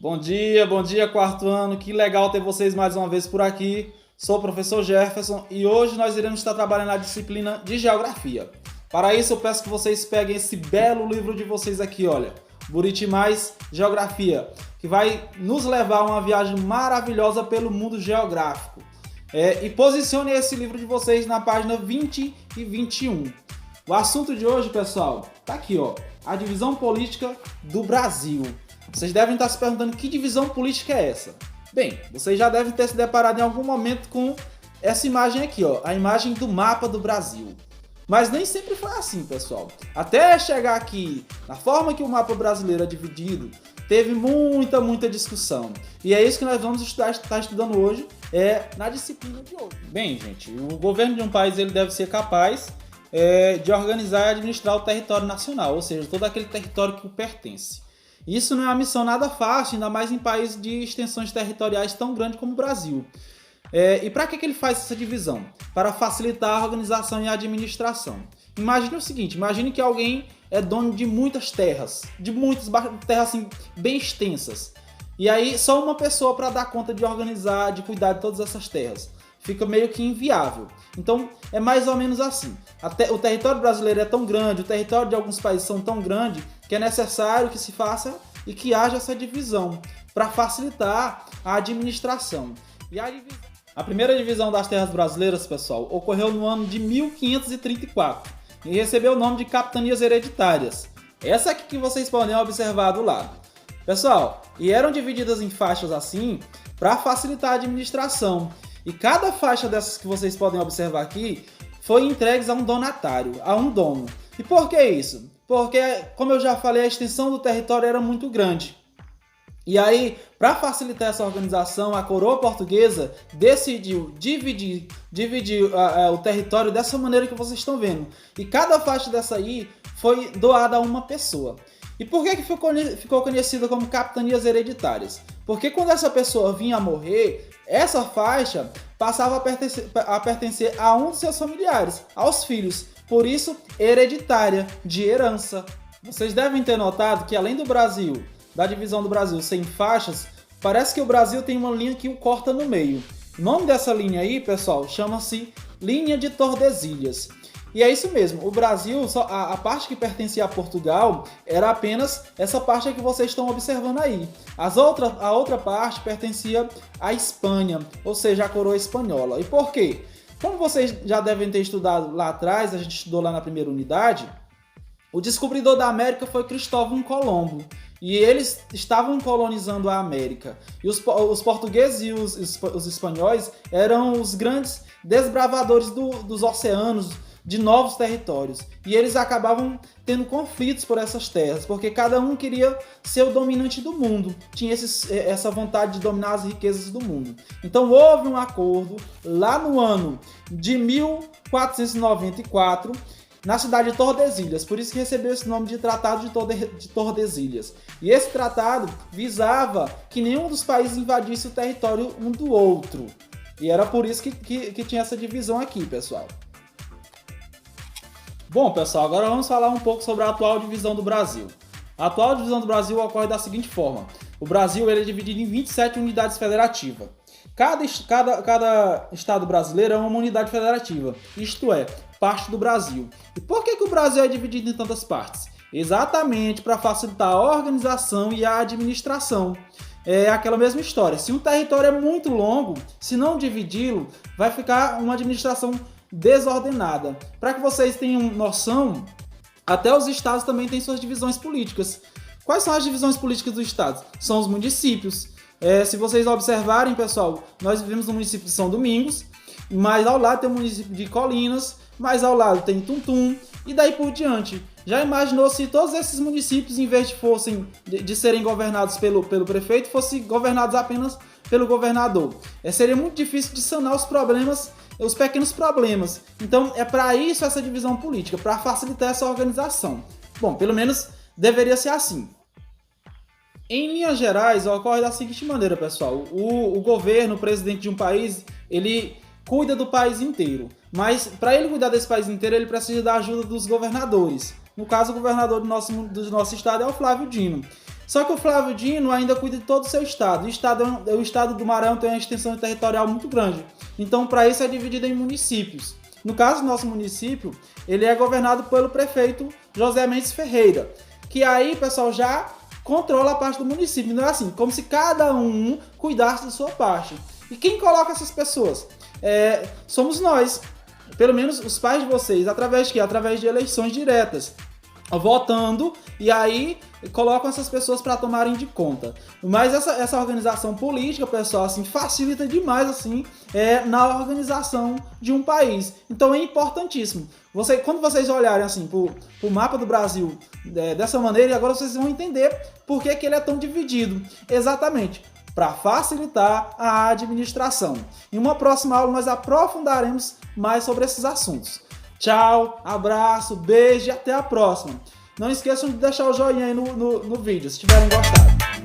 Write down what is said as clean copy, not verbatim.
Bom dia, quarto ano. Que legal ter vocês mais uma vez por aqui. Sou o professor Jefferson e hoje nós iremos estar trabalhando na disciplina de Geografia. Para isso, eu peço que vocês peguem esse belo livro de vocês aqui, olha, Buriti Mais Geografia, que vai nos levar a uma viagem maravilhosa pelo mundo geográfico. E posicione esse livro de vocês na página 20 e 21. O assunto de hoje, pessoal, tá aqui, ó, a divisão política do Brasil. Vocês devem estar se perguntando que divisão política é essa? Bem, vocês já devem ter se deparado em algum momento com essa imagem aqui, ó, a imagem do mapa do Brasil. Mas nem sempre foi assim, pessoal. Até chegar aqui, na forma que o mapa brasileiro é dividido, teve muita discussão. E é isso que nós vamos estar estudando hoje, na disciplina de hoje. Bem, gente, o governo de um país ele deve ser capaz de organizar e administrar o território nacional, ou seja, todo aquele território que o pertence. Isso não é uma missão nada fácil, ainda mais em países de extensões territoriais tão grandes como o Brasil. E para que ele faz essa divisão? Para facilitar a organização e a administração. Imagine o seguinte, imagine que alguém é dono de muitas terras, terras assim, bem extensas. E aí só uma pessoa para dar conta de organizar, de cuidar de todas essas terras. Fica meio que inviável. Então é mais ou menos assim. O território brasileiro é tão grande, o território de alguns países são tão grande que é necessário que se faça e que haja essa divisão para facilitar a administração. A primeira divisão das terras brasileiras, pessoal, ocorreu no ano de 1534 e recebeu o nome de capitanias hereditárias. Essa aqui que vocês podem observar do lado. Pessoal, e eram divididas em faixas assim para facilitar a administração. E cada faixa dessas que vocês podem observar aqui foi entregue a um donatário, a um dono. E por que isso? Porque, como eu já falei, a extensão do território era muito grande. E aí, para facilitar essa organização, a coroa portuguesa decidiu dividir o território dessa maneira que vocês estão vendo. E cada faixa dessa aí foi doada a uma pessoa. E por que ficou conhecida como capitanias hereditárias? Porque quando essa pessoa vinha a morrer, essa faixa passava a pertencer a um de seus familiares, aos filhos. Por isso, hereditária, de herança. Vocês devem ter notado que além do Brasil, da divisão do Brasil sem faixas, parece que o Brasil tem uma linha que o corta no meio. O nome dessa linha aí, pessoal, chama-se linha de Tordesilhas. E é isso mesmo, o Brasil, a parte que pertencia a Portugal, era apenas essa parte que vocês estão observando aí. A outra parte pertencia à Espanha, ou seja, a coroa espanhola. E por quê? Como vocês já devem ter estudado lá atrás, a gente estudou lá na primeira unidade, o descobridor da América foi Cristóvão Colombo. E eles estavam colonizando a América. E os portugueses e os espanhóis eram os grandes desbravadores dos oceanos, de novos territórios. E eles acabavam tendo conflitos por essas terras, porque cada um queria ser o dominante do mundo. Tinha essa vontade de dominar as riquezas do mundo. Então houve um acordo lá no ano de 1494, na cidade de Tordesilhas, por isso que recebeu esse nome de Tratado de Tordesilhas. E esse tratado visava que nenhum dos países invadisse o território um do outro. E era por isso que tinha essa divisão aqui, pessoal. Bom, pessoal, agora vamos falar um pouco sobre a atual divisão do Brasil. A atual divisão do Brasil ocorre da seguinte forma. O Brasil ele é dividido em 27 unidades federativas. Cada estado brasileiro é uma unidade federativa, isto é, parte do Brasil. E por que o Brasil é dividido em tantas partes? Exatamente para facilitar a organização e a administração. É aquela mesma história. Se um território é muito longo, se não dividi-lo, vai ficar uma administração desordenada. Para que vocês tenham noção, até os estados também têm suas divisões políticas. Quais são as divisões políticas dos estados? São os municípios. Se vocês observarem, pessoal, nós vivemos no município de São Domingos, mais ao lado tem o município de Colinas, mais ao lado tem Tuntum, e daí por diante. Já imaginou se todos esses municípios, em vez de serem governados pelo prefeito, fossem governados apenas pelo governador? Seria muito difícil de sanar os pequenos problemas. Então é para isso essa divisão política, para facilitar essa organização. Bom, pelo menos deveria ser assim. Em linhas gerais, ocorre da seguinte maneira, pessoal. O governo, o presidente de um país, ele cuida do país inteiro. Mas para ele cuidar desse país inteiro, ele precisa da ajuda dos governadores. No caso, o governador do nosso estado é o Flávio Dino. Só que o Flávio Dino ainda cuida de todo o seu estado. O estado do Maranhão tem uma extensão territorial muito grande. Então, para isso, é dividido em municípios. No caso do nosso município, ele é governado pelo prefeito José Mendes Ferreira, que aí, pessoal, já controla a parte do município. Não é assim, como se cada um cuidasse da sua parte. E quem coloca essas pessoas? Somos nós, pelo menos os pais de vocês, através de quê? Através de eleições diretas, votando, e aí colocam essas pessoas para tomarem de conta. Mas essa organização política, pessoal, assim, facilita demais assim, na organização de um país. Então é importantíssimo. Quando vocês olharem assim pro mapa do Brasil dessa maneira, agora vocês vão entender por que ele é tão dividido. Exatamente, para facilitar a administração. Em uma próxima aula nós aprofundaremos mais sobre esses assuntos. Tchau, abraço, beijo e até a próxima. Não esqueçam de deixar o joinha aí no vídeo, se tiverem gostado.